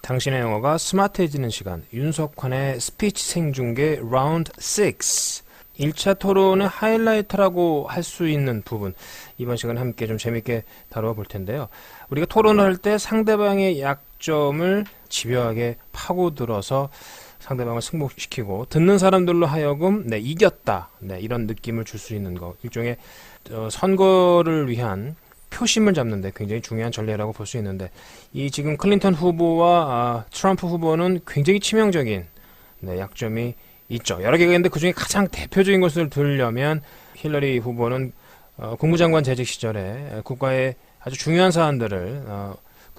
당신의 영어가 스마트해지는 시간, 윤석환의 스피치 생중계 라운드 6. 1차 토론의 하이라이트라고 할 수 있는 부분, 이번 시간에 함께 좀 재밌게 다루어 볼 텐데요. 우리가 토론을 할 때 상대방의 약점을 집요하게 파고들어서 상대방을 승복시키고 듣는 사람들로 하여금 이겼다, 이런 느낌을 줄 수 있는 거, 일종의 선거를 위한 표심을 잡는데 굉장히 중요한 전례라고 볼 수 있는데, 이 지금 클린턴 후보와 트럼프 후보는 굉장히 치명적인 약점이 있죠. 여러 개가 있는데 그중에 가장 대표적인 것을 들려면, 힐러리 후보는 국무장관 재직 시절에 국가의 아주 중요한 사안들을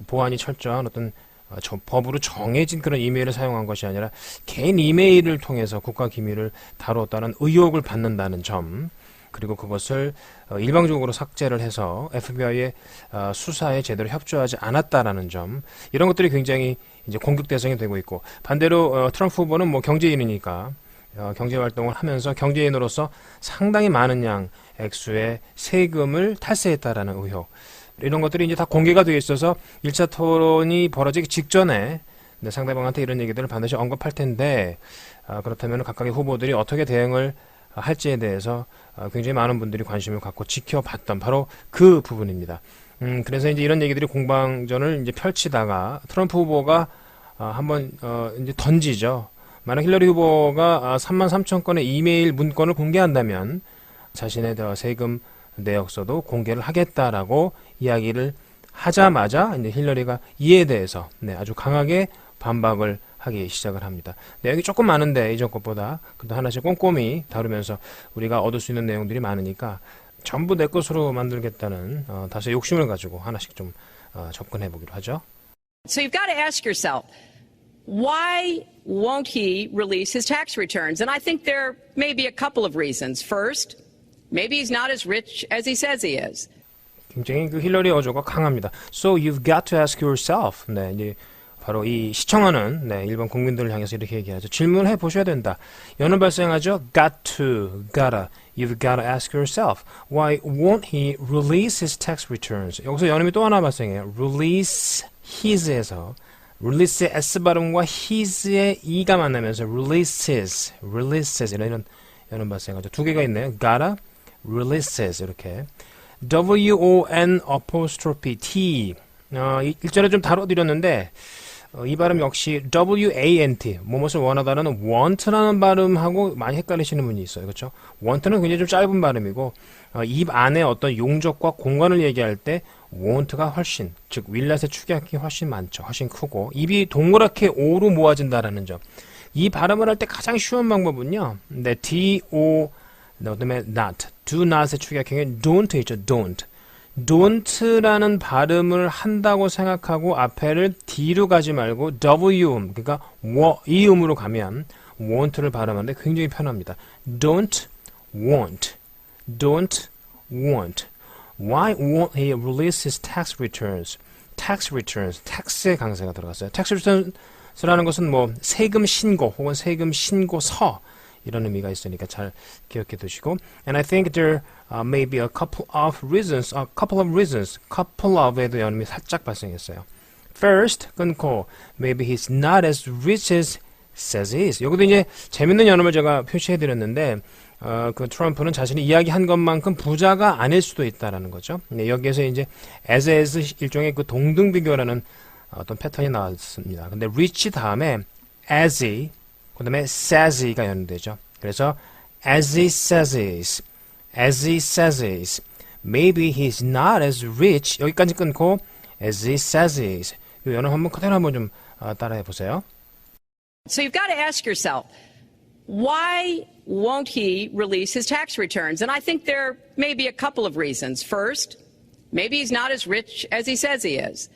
보안이 철저한 어떤 법으로 정해진 그런 이메일을 사용한 것이 아니라 개인 이메일을 통해서 국가 기밀을 다루었다는 의혹을 받는다는 점, 그리고 그것을 일방적으로 삭제를 해서 FBI의 수사에 제대로 협조하지 않았다라는 점, 이런 것들이 굉장히 이제 공격 대상이 되고 있고, 반대로 트럼프 후보는 뭐 경제인이니까 경제 활동을 하면서 경제인으로서 상당히 많은 양 액수의 세금을 탈세했다라는 의혹, 이런 것들이 이제 다 공개가 되어 있어서 1차 토론이 벌어지기 직전에 상대방한테 이런 얘기들을 반드시 언급할 텐데, 그렇다면 각각의 후보들이 어떻게 대응을 할지에 대해서 굉장히 많은 분들이 관심을 갖고 지켜봤던 바로 그 부분입니다. 그래서 이제 이런 얘기들이 공방전을 이제 펼치다가 트럼프 후보가 한번 이제 던지죠. 만약 힐러리 후보가 33,000건의 이메일 문건을 공개한다면 자신의 세금 내역서도 공개를 하겠다라고 이야기를 하자마자 이제 힐러리가 이에 대해서 아주 강하게 반박을 하기 시작을 합니다. 내용이 조금 많은데 이전 것보다 그래도 하나씩 꼼꼼히 다루면서 우리가 얻을 수 있는 내용들이 많으니까 전부 내 것으로 만들겠다는 다소 욕심을 가지고 하나씩 좀 접근해 보기로 하죠. So you've got to ask yourself, why won't he release his tax returns? And I think there may be a couple of reasons. First, maybe he's not as rich as he says he is. 굉장히 그 힐러리 어조가 강합니다. So you've got to ask yourself. 이제 바로 이 시청하는 일반 국민들을 향해서 이렇게 얘기하죠. 질문을 해보셔야 된다. 연음 발생하죠. Got to, gotta. You've got to ask yourself. Why won't he release his tax returns? 여기서 연음이 또 하나 발생해요. Release his에서 release의 S 발음과 his의 E가 만나면서 releases 이런 연음 발생하죠. 두 개가 있네요. gotta, releases 이렇게. W-O-N apostrophe T. 일전에 좀 다뤄드렸는데, 이 발음 역시 W-A-N-T, 무엇을 원하다라는 want라는 발음하고 많이 헷갈리시는 분이 있어요. 그렇죠? want는 굉장히 좀 짧은 발음이고, 입 안에 어떤 용적과 공간을 얘기할 때 want가 훨씬, 즉 윌렛의 축약이 훨씬 많죠. 훨씬 크고, 입이 동그랗게 O로 모아진다라는 점. 이 발음을 할 때 가장 쉬운 방법은요, D-O, 그다음에 not, do not의 축약형이 don't 있죠. don't라는 발음을 한다고 생각하고 앞에를 D로 가지 말고 W, 그러니까 이 음으로 가면 want를 발음하는데 굉장히 편합니다. Don't want. Why won't he release his tax returns? tax의 강세가 들어갔어요. tax returns라는 것은 뭐 세금 신고 혹은 세금 신고서, 이런 의미가 있으니까 잘 기억해 두시고. And I think there may be a couple of reasons. couple of에도 연음이 살짝 발생했어요. First, 끊고 maybe he's not as rich as says he is. 여기도 이제 재밌는 연음을 제가 표시해 드렸는데, 그 트럼프는 자신이 이야기한 것만큼 부자가 아닐 수도 있다라는 거죠. 여기에서 이제 as 일종의 그 동등 비교라는 어떤 패턴이 나왔습니다. 근데 rich 다음에 as he, 그 다음에 says he가 연결되죠. 그래서 as he says he is, maybe he's not as rich, 여기까지 끊고 as he says he is. 이 연음 한번 그대로 한번 좀 따라해 보세요. So you've got to ask yourself, why won't he release his tax returns? And I think there may be a couple of reasons. First, maybe he's not as rich as he says he is.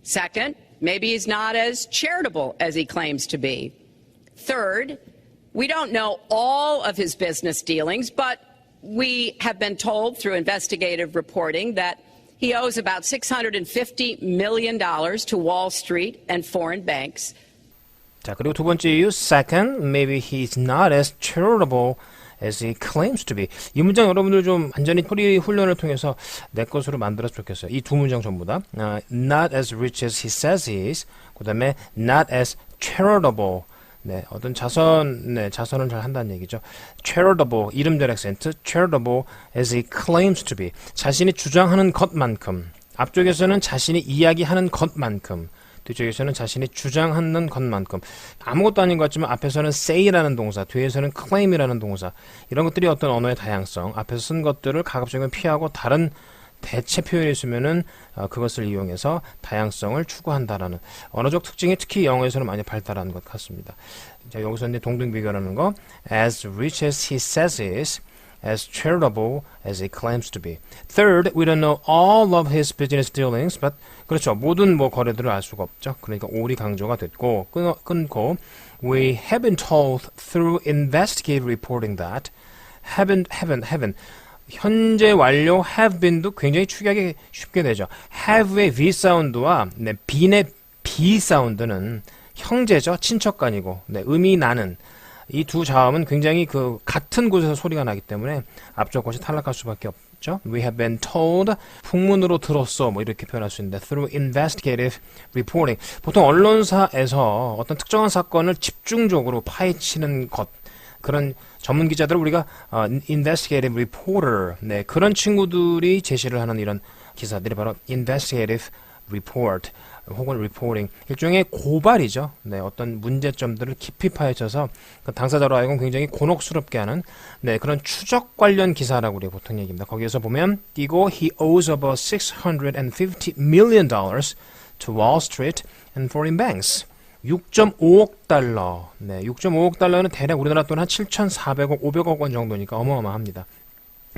Second, maybe he's not as charitable as he claims to be. Third, we don't know all of his business dealings, but we have been told through investigative reporting that he owes about $650 million to Wall Street and foreign banks. 자, 그리고 두 번째 이유, second, maybe he's not as charitable as he claims to be. 이 문장 여러분들 좀 완전히 소리 훈련을 통해서 내 것으로 만들어서 좋겠어요. 이 두 문장 전부 다. Not as rich as he says he is. 그 다음에 not as charitable. 네, 어떤 자선을 잘 한다는 얘기죠. charitable, 이름절 액센트, charitable as he claims to be. 자신이 주장하는 것만큼. 앞쪽에서는 자신이 이야기하는 것만큼. 뒤쪽에서는 자신이 주장하는 것만큼. 아무것도 아닌 것 같지만 앞에서는 say라는 동사, 뒤에서는 claim이라는 동사. 이런 것들이 어떤 언어의 다양성, 앞에서 쓴 것들을 가급적이면 피하고 다른 대체 표현이 있으면은 그것을 이용해서 다양성을 추구한다라는 언어적 특징이 특히 영어에서는 많이 발달한 것 같습니다. 자, 여기서 이제 동등 비교라는 거, as rich as he says he is, as charitable as he claims to be. Third, we don't know all of his business dealings, but 그렇죠. 모든 거래들을 알 수가 없죠. 그러니까 all이 강조가 됐고 끊고 we have been told through investigative reporting that haven't 현재 완료 have been도 굉장히 추격하기 쉽게 되죠. have의 V 사운드와 bene의 B 사운드는 형제죠. 친척간이고 음이 나는 이 두 자음은 굉장히 같은 곳에서 소리가 나기 때문에 앞쪽 것이 탈락할 수밖에 없죠. We have been told 풍문으로 들었어 이렇게 표현할 수 있는데 through investigative reporting 보통 언론사에서 어떤 특정한 사건을 집중적으로 파헤치는 것 그런 전문 기자들을 우리가 investigative reporter 그런 친구들이 제시를 하는 이런 기사들이 바로 investigative report 혹은 reporting 일종의 고발이죠. 어떤 문제점들을 깊이 파헤쳐서 그 당사자로 하여금 굉장히 곤혹스럽게 하는 그런 추적 관련 기사라고 우리가 보통 얘기합니다. 거기에서 보면 띄고 he owes about $650 million to Wall Street and foreign banks. 6.5억 달러. 6.5억 달러는 대략 우리나라 돈 한 7,400억, 500억 원 정도니까 어마어마합니다.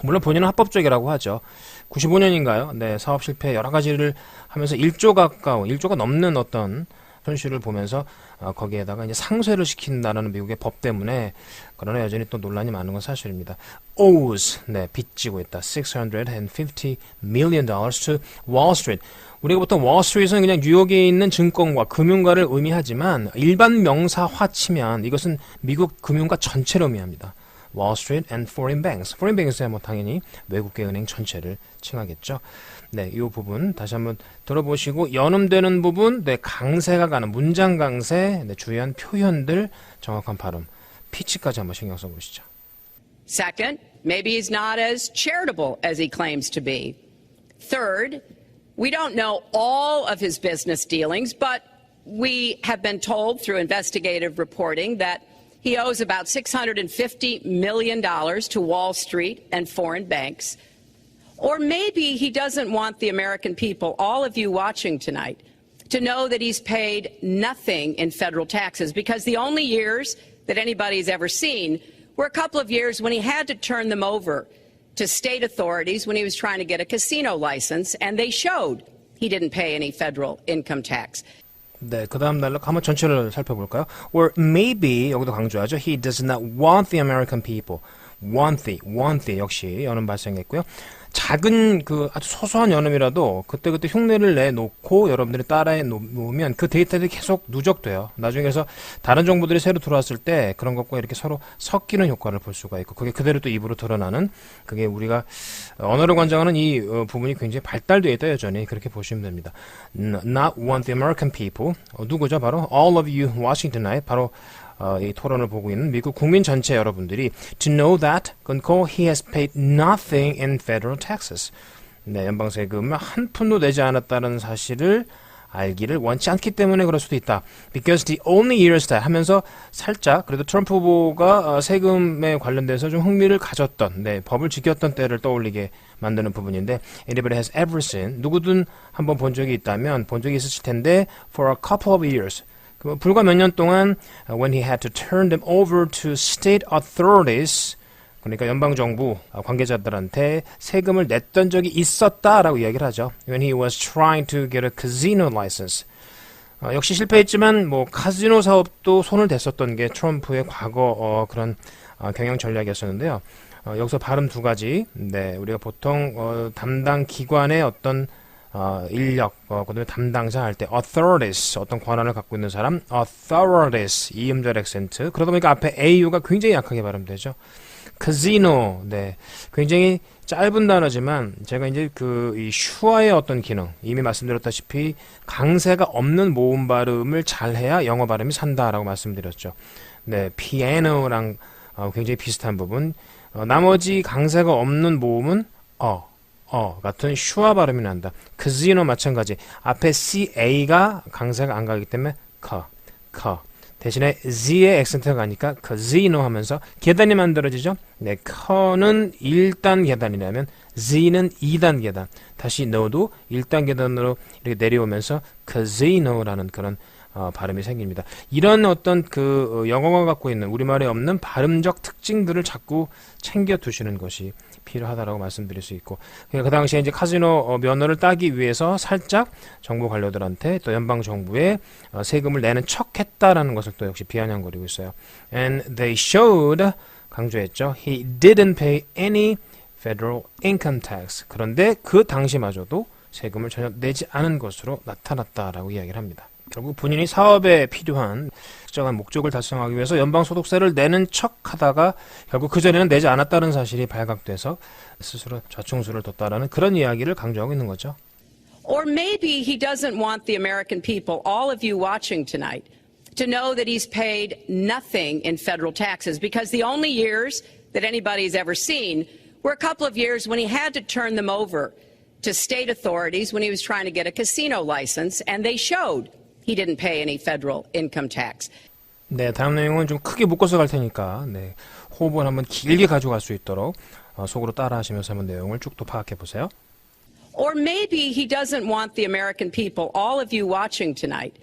물론 본인은 합법적이라고 하죠. 95년인가요? 사업 실패 여러 가지를 하면서 1조가 넘는 어떤 손실을 보면서 거기에다가 이제 상쇄를 시킨다는 미국의 법 때문에 그러나 여전히 또 논란이 많은 건 사실입니다. owes, 빚지고 있다. $650 million to Wall Street. 우리가 보통 월스트리트는 그냥 뉴욕에 있는 증권과 금융가를 의미하지만 일반 명사화 치면 이것은 미국 금융가 전체를 의미합니다. Wall Street and foreign banks. foreign banks야 당연히 외국계 은행 전체를 칭하겠죠. 이 부분 다시 한번 들어보시고 연음되는 부분, 강세가 가는 문장 강세, 주요한 표현들, 정확한 발음, 피치까지 한번 신경 써보시죠. Second, maybe he's not as charitable as he claims to be. Third, we don't know all of his business dealings, but we have been told through investigative reporting that he owes about $650 million to Wall Street and foreign banks. Or maybe he doesn't want the American people, all of you watching tonight, to know that he's paid nothing in federal taxes, because the only years that anybody's ever seen were a couple of years when he had to turn them over to state authorities when he was trying to get a casino license, and they showed he didn't pay any federal income tax. 그 다음 단락 한번 전체를 살펴볼까요? Or maybe 여기도 강조하죠. He does not want the American people. want the 역시 연음 발생했고요. 작은 아주 소소한 연음이라도 그때그때 흉내를 내놓고 여러분들이 따라해 놓으면 그 데이터들이 계속 누적돼요. 나중에서 다른 정보들이 새로 들어왔을 때 그런 것과 이렇게 서로 섞이는 효과를 볼 수가 있고 그게 그대로 또 입으로 드러나는 그게 우리가 언어를 관장하는 이 부분이 굉장히 발달되어 있다 여전히 그렇게 보시면 됩니다. Not want the American people. 누구죠? 바로 all of you watching tonight. 바로 이 토론을 보고 있는 미국 국민 전체 여러분들이 to know that 끊고 he has paid nothing in federal taxes. 연방 세금을 한 푼도 내지 않았다는 사실을 알기를 원치 않기 때문에 그럴 수도 있다. Because the only years that 하면서 살짝 그래도 트럼프 후보가 세금에 관련돼서 좀 흥미를 가졌던 법을 지켰던 때를 떠올리게 만드는 부분인데 anybody has ever seen 누구든 한번 본 적이 있다면 본 적이 있으실 텐데 for a couple of years 불과 몇 년 동안 when he had to turn them over to state authorities 그러니까 연방정부 관계자들한테 세금을 냈던 적이 있었다라고 이야기를 하죠. When he was trying to get a casino license. 역시 실패했지만 카지노 사업도 손을 댔었던 게 트럼프의 과거 그런 경영 전략이었었는데요. 여기서 발음 두 가지. 우리가 보통 담당 기관의 어떤 인력, 그다음에 담당자 할 때 authorities 어떤 권한을 갖고 있는 사람 authorities 이음절 액센트 그러다 보니까 앞에 au가 굉장히 약하게 발음되죠. casino. 네. 굉장히 짧은 단어지만 제가 이제 이 슈어의 어떤 기능, 이미 말씀드렸다시피 강세가 없는 모음 발음을 잘해야 영어 발음이 산다라고 말씀드렸죠. 네. piano랑 굉장히 비슷한 부분. 나머지 강세가 없는 모음은 같은 슈아 발음이 난다. casino 마찬가지. 앞에 ca가 강세가 안 가기 때문에 대신에 z의 액센트가 가니까 casino 하면서 계단이 만들어지죠. 네, 커는 1단 계단이라면 z는 2단 계단. 다시 no도 1단 계단으로 이렇게 내려오면서 casino라는 그런 발음이 생깁니다. 이런 어떤 영어가 갖고 있는 우리말에 없는 발음적 특징들을 자꾸 챙겨 두시는 것이 필요하다라고 말씀드릴 수 있고, 그 당시에 이제 카지노 면허를 따기 위해서 살짝 정부 관료들한테 또 연방 정부에 세금을 내는 척했다라는 것을 또 역시 비아냥거리고 있어요. And they showed, 강조했죠. He didn't pay any federal income tax. 그런데 그 당시마저도 세금을 전혀 내지 않은 것으로 나타났다라고 이야기를 합니다. 결국 본인이 사업에 필요한 특정한 목적을 달성하기 위해서 연방소득세를 내는 척하다가 결국 그전에는 내지 않았다는 사실이 발각돼서 스스로 좌충수를 뒀다라는 그런 이야기를 강조하고 있는 거죠. Or maybe he doesn't want the American people, all of you watching tonight, to know that he's paid nothing in federal taxes, because the only years that anybody's ever seen were a couple of years when he had to turn them over to state authorities when he was trying to get a casino license, and they showed he didn't pay any federal income tax. 네, 다음 내용은 좀 크게 묶어서 갈 테니까 네, 호흡을 한번 길게 가져갈 수 있도록 속으로 따라하시면서 한번 내용을 쭉 또 파악해 보세요. Or maybe he doesn't want the American people, all of you watching tonight,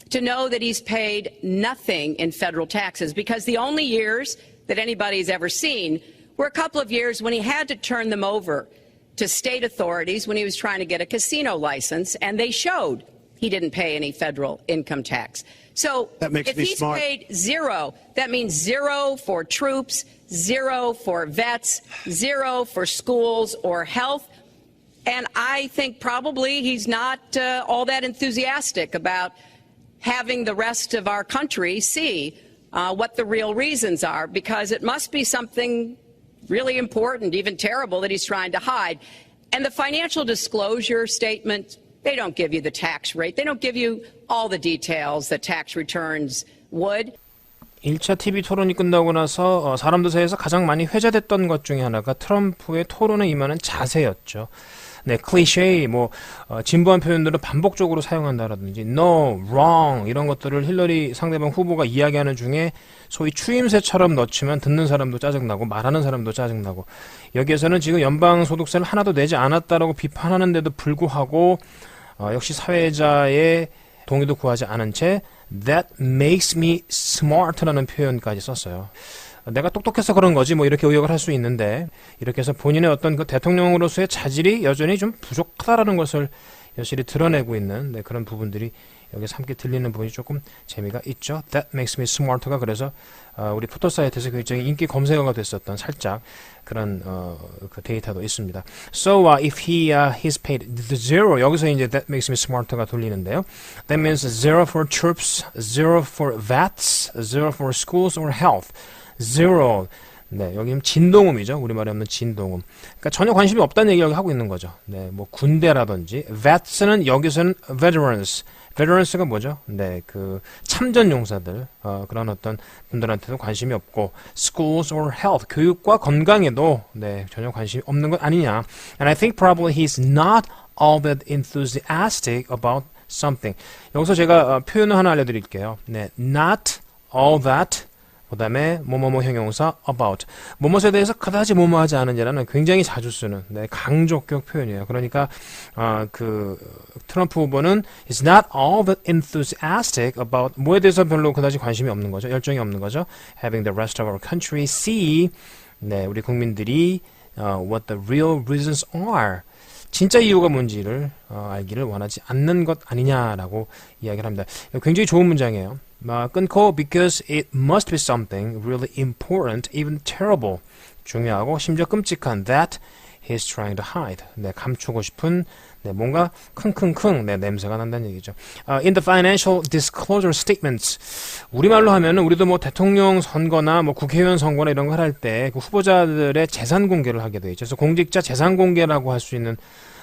to know that he's paid nothing in federal taxes, because the only years that anybody's ever seen were a couple of years when he had to turn them over to state authorities when he was trying to get a casino license, and they showed he didn't pay any federal income tax. So if he's paid zero, that means zero for troops, zero for vets, zero for schools or health. And I think probably he's not all that enthusiastic about having the rest of our country see what the real reasons are, because it must be something really important, even terrible, that he's trying to hide. And the financial disclosure statement, they don't give you the tax rate. They don't give you all the details that tax returns would. 1차 TV 토론이 끝나고 나서 사람들 사이에서 가장 많이 회자됐던 것 중에 하나가 트럼프의 토론에 임하는 자세였죠. 네, 클리셰, 진부한 표현들을 반복적으로 사용한다라든지, no, wrong, 이런 것들을 힐러리 상대방 후보가 이야기하는 중에 소위 추임새처럼 넣지만 듣는 사람도 짜증나고 말하는 사람도 짜증나고, 여기에서는 지금 연방소득세를 하나도 내지 않았다라고 비판하는데도 불구하고, 역시 사회자의 동의도 구하지 않은 채, that makes me smart라는 표현까지 썼어요. 내가 똑똑해서 그런 거지 이렇게 의역을 할 수 있는데, 이렇게 해서 본인의 어떤 그 대통령으로서의 자질이 여전히 좀 부족하다라는 것을 여실히 드러내고 있는 그런 부분들이 여기서 함께 들리는 부분이 조금 재미가 있죠. That makes me smart가 그래서 우리 포털사이트에서 굉장히 인기 검색어가 됐었던 살짝 그런 그 데이터도 있습니다. So if he's paid zero, 여기서 이제 that makes me smart가 돌리는데요. That means zero for troops, zero for vets, zero for schools or health. Zero. 네, 여기는 진동음이죠. 우리말에 없는 진동음. 그러니까 전혀 관심이 없다는 얘기를 하고 있는 거죠. 네, 군대라든지. vets는 여기서는 veterans. veterans가 뭐죠? 네, 참전 용사들, 그런 어떤 분들한테도 관심이 없고, schools or health, 교육과 건강에도, 네, 전혀 관심이 없는 것 아니냐. And I think probably he's not all that enthusiastic about something. 여기서 제가 표현을 하나 알려드릴게요. 네, not all that, 그 다음에 뭐뭐뭐 형용사 about, 뭐뭐에 대해서 그다지 뭐뭐하지 않은이라는 굉장히 자주 쓰는 강조격 표현이에요. 그러니까 트럼프 후보는 is not all that enthusiastic about, 뭐에 대해서 별로 그다지 관심이 없는 거죠. 열정이 없는 거죠. having the rest of our country see, 네, 우리 국민들이 what the real reasons are, 진짜 이유가 뭔지를 알기를 원하지 않는 것 아니냐라고 이야기를 합니다. 굉장히 좋은 문장이에요. 끊고 because it must be something really important, even terrible, 중요하고 심지어 끔찍한 that he's trying to hide, 네, 감추고 싶은 네, 뭔가 킁킁킁 네, 냄새가 난다는 얘기죠. In the financial disclosure statements, 우리말로 하면은 우리도 뭐 대통령 선거나 뭐 국회의원 선거나 이런 걸 할 때 그 후보자들의 재산 공개를 하게 되어 있죠. 그래서 공직자 재산 공개라고 할 수 있는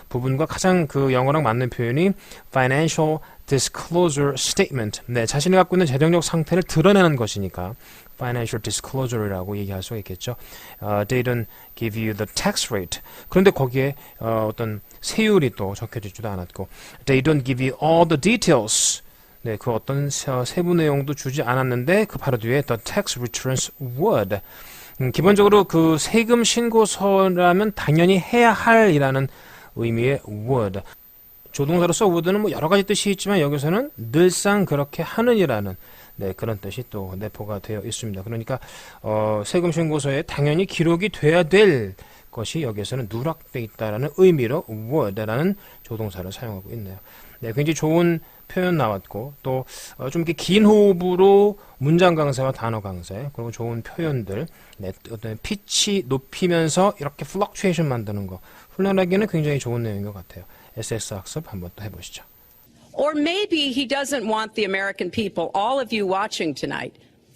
부분과 가장 그 영어랑 맞는 표현이 financial disclosure statement. 네, 자신이 갖고 있는 재정적 상태를 드러내는 것이니까 financial disclosure라고 얘기할 수가 있겠죠. They don't give you the tax rate. 그런데 거기에 어떤 세율이 또 적혀지지도 않았고, they don't give you all the details. 네, 그 어떤 세부 내용도 주지 않았는데 그 바로 뒤에 the tax returns would. 기본적으로 그 세금 신고서라면 당연히 해야 할이라는 의미의 would. 조동사로서 would는 뭐 여러 가지 뜻이 있지만 여기서는 늘상 그렇게 하는이라는 네, 그런 뜻이 또 내포가 되어 있습니다. 그러니까 세금 신고서에 당연히 기록이 돼야 될 것이 여기에서는 누락돼 있다라는 의미로 would라는 조동사를 사용하고 있네요. 네, 굉장히 좋은 표현 나왔고 또 좀 이렇게 긴 호흡으로 문장 강세와 단어 강세 그리고 좋은 표현들 네, 어떤 피치 높이면서 이렇게 플럭추에이션 만드는 거 훈련하기에는 굉장히 좋은 내용인 것 같아요. SS 학습 한번 또 해보시죠. Or maybe he doesn't want the American people, all of you watching tonight,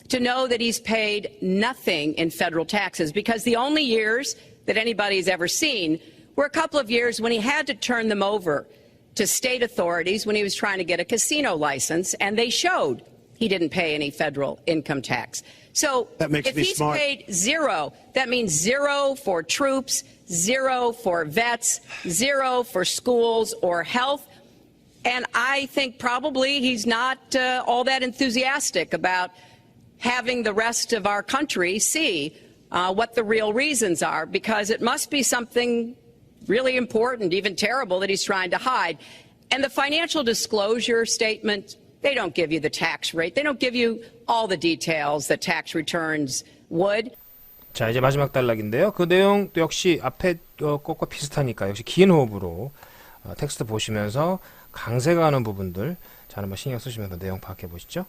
to know that he's paid nothing in federal taxes, because the only years that anybody's ever seen were a couple of years when he had to turn them over to state authorities when he was trying to get a casino license, and they showed he didn't pay any federal income tax. So if he's paid zero, that means zero for troops, zero for vets, zero for schools or health. And I think probably he's not all that enthusiastic about having the rest of our country see what the real reasons are, because it must be something really important, even terrible, that he's trying to hide. And the financial disclosure statement, they don't give you the tax rate. They don't give you all the details that tax returns would. 자, 이제 마지막 단락인데요. 그 내용도 역시 앞에 것과 비슷하니까 역시 긴 호흡으로 텍스트 보시면서 강세가 하는 부분들 자, 한번 신경 쓰시면서 내용 파악해 보시죠.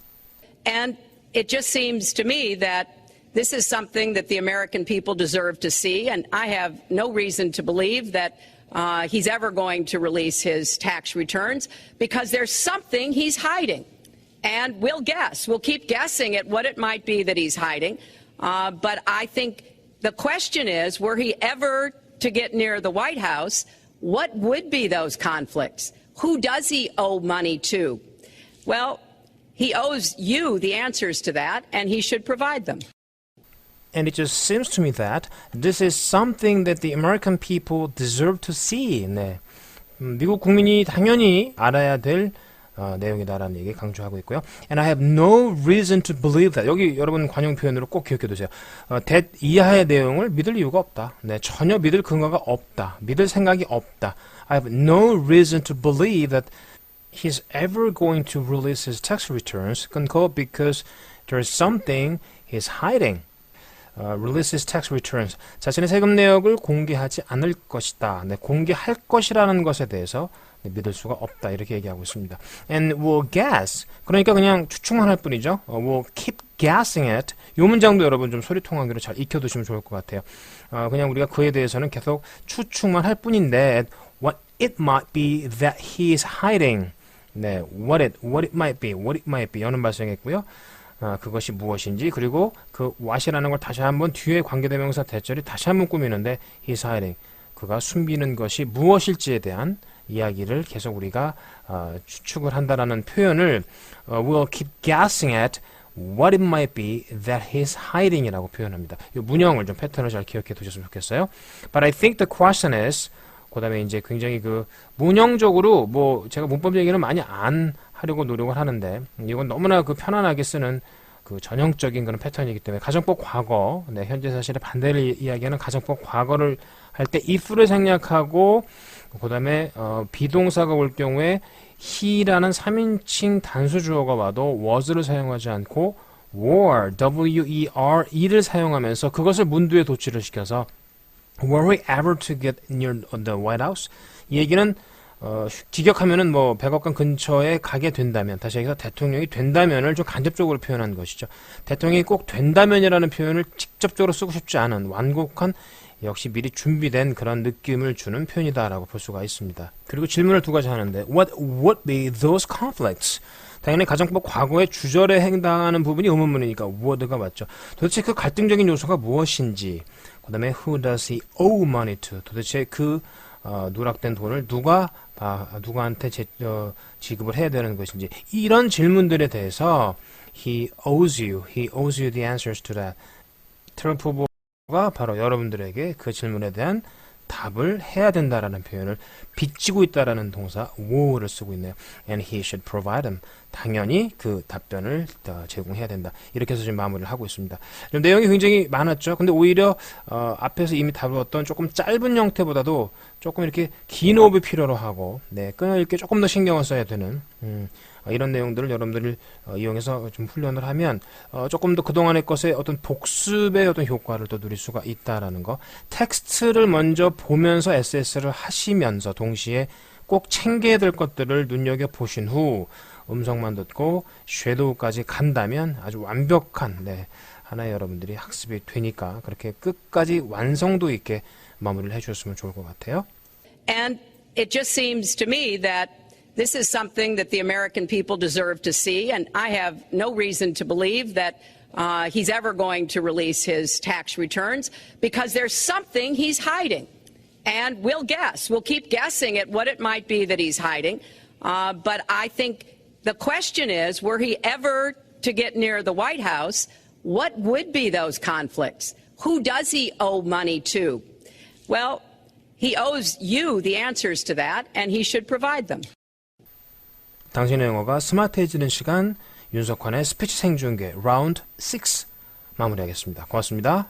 And it just seems to me that this is something that the American people deserve to see, and I have no reason to believe that he's ever going to release his tax returns, because there's something he's hiding. And we'll guess. We'll keep guessing at what it might be that he's hiding. But I think the question is, were he ever to get near the White House, what would be those conflicts? Who does he owe money to? Well, he owes you the answers to that, and he should provide them. And it just seems to me that this is something that the American people deserve to see. 네. 미국 국민이 당연히 알아야 될 내용이다라는 얘기 강조하고 있고요. And I have no reason to believe that. 여기 여러분 관용 표현으로 꼭 기억해 두세요. that 이하의 내용을 믿을 이유가 없다. 네, 전혀 믿을 근거가 없다. 믿을 생각이 없다. I have no reason to believe that he's ever going to release his tax returns because there's something he's hiding. Release his tax returns. 자신의 세금 내역을 공개하지 않을 것이다. 네, 공개할 것이라는 것에 대해서 믿을 수가 없다. 이렇게 얘기하고 있습니다. And we'll guess. 그러니까 그냥 추측만 할 뿐이죠. We'll keep guessing it. 이 문장도 여러분 좀 소리통하기로 잘 익혀두시면 좋을 것 같아요. 그냥 우리가 그에 대해서는 계속 추측만 할 뿐인데 what it might be that he is hiding. 네, what it might be 여는 발생했고요. 그것이 무엇인지 그리고 그 what이라는 걸 다시 한번 뒤에 관계대명사 대절이 다시 한번 꾸미는데 he's hiding. 그가 숨기는 것이 무엇일지에 대한 이야기를 계속 우리가 추측을 한다라는 표현을 we'll keep guessing at what it might be that he's hiding이라고 표현합니다. 이 문형을 좀 패턴을 잘 기억해 두셨으면 좋겠어요. But I think the question is 그 다음에 이제 굉장히 그 문형적으로 뭐 제가 문법 얘기는 많이 안 하려고 노력을 하는데 이건 너무나 그 편안하게 쓰는 그 전형적인 그런 패턴이기 때문에 가정법 과거, 네, 현재 사실의 반대를 이야기하는 가정법 과거를 할 때 if를 생략하고 그 다음에 비동사가 올 경우에 he라는 3인칭 단수 주어가 와도 was를 사용하지 않고 were, W-E-R-E를 사용하면서 그것을 문두에 도치를 시켜서 were we ever to get near the White House? 이 얘기는 직역하면은 뭐 백악관 근처에 가게 된다면, 다시 얘기해서 대통령이 된다면을 좀 간접적으로 표현한 것이죠. 대통령이 꼭 된다면이라는 표현을 직접적으로 쓰고 싶지 않은 완곡한 역시 미리 준비된 그런 느낌을 주는 표현이다라고 볼 수가 있습니다. 그리고 질문을 두 가지 하는데 What would be those conflicts? 당연히 가정법 과거의 주절에 해당하는 부분이 의문문이니까 would가 맞죠. 도대체 그 갈등적인 요소가 무엇인지, 그 다음에 who does he owe money to? 도대체 그 누락된 돈을 누구한테 지급을 해야 되는 것인지, 이런 질문들에 대해서 he owes you the answers to that. 트럼프 후보가 바로 여러분들에게 그 질문에 대한 답을 해야 된다라는 표현을 빚지고 있다라는 동사 wow를 쓰고 있네요. And he should provide them. 당연히 그 답변을 제공해야 된다. 이렇게 해서 지금 마무리를 하고 있습니다. 내용이 굉장히 많았죠. 근데 오히려 앞에서 이미 다루었던 조금 짧은 형태보다도 조금 이렇게 긴 호흡이 필요로 하고 끊어 읽기 조금 더 신경을 써야 되는 이런 내용들을 여러분들이 이용해서 좀 훈련을 하면 조금 더 그동안의 것의 어떤 복습의 어떤 효과를 또 누릴 수가 있다라는 거. 텍스트를 먼저 보면서 SS를 하시면서 동시에 꼭 챙겨야 될 것들을 눈여겨보신 후 음성만 듣고 섀도우까지 간다면 아주 완벽한 하나의 여러분들이 학습이 되니까 그렇게 끝까지 완성도 있게 마무리를 해주셨으면 좋을 것 같아요. And it just seems to me that this is something that the American people deserve to see, and I have no reason to believe that he's ever going to release his tax returns because there's something he's hiding. And we'll guess. We'll keep guessing at what it might be that he's hiding. But I think the question is, were he ever to get near the White House, what would be those conflicts? Who does he owe money to? Well, he owes you the answers to that, and he should provide them. 당신의 영어가 스마트해지는 시간, 윤석환의 스피치 생중계 라운드 6 마무리하겠습니다. 고맙습니다.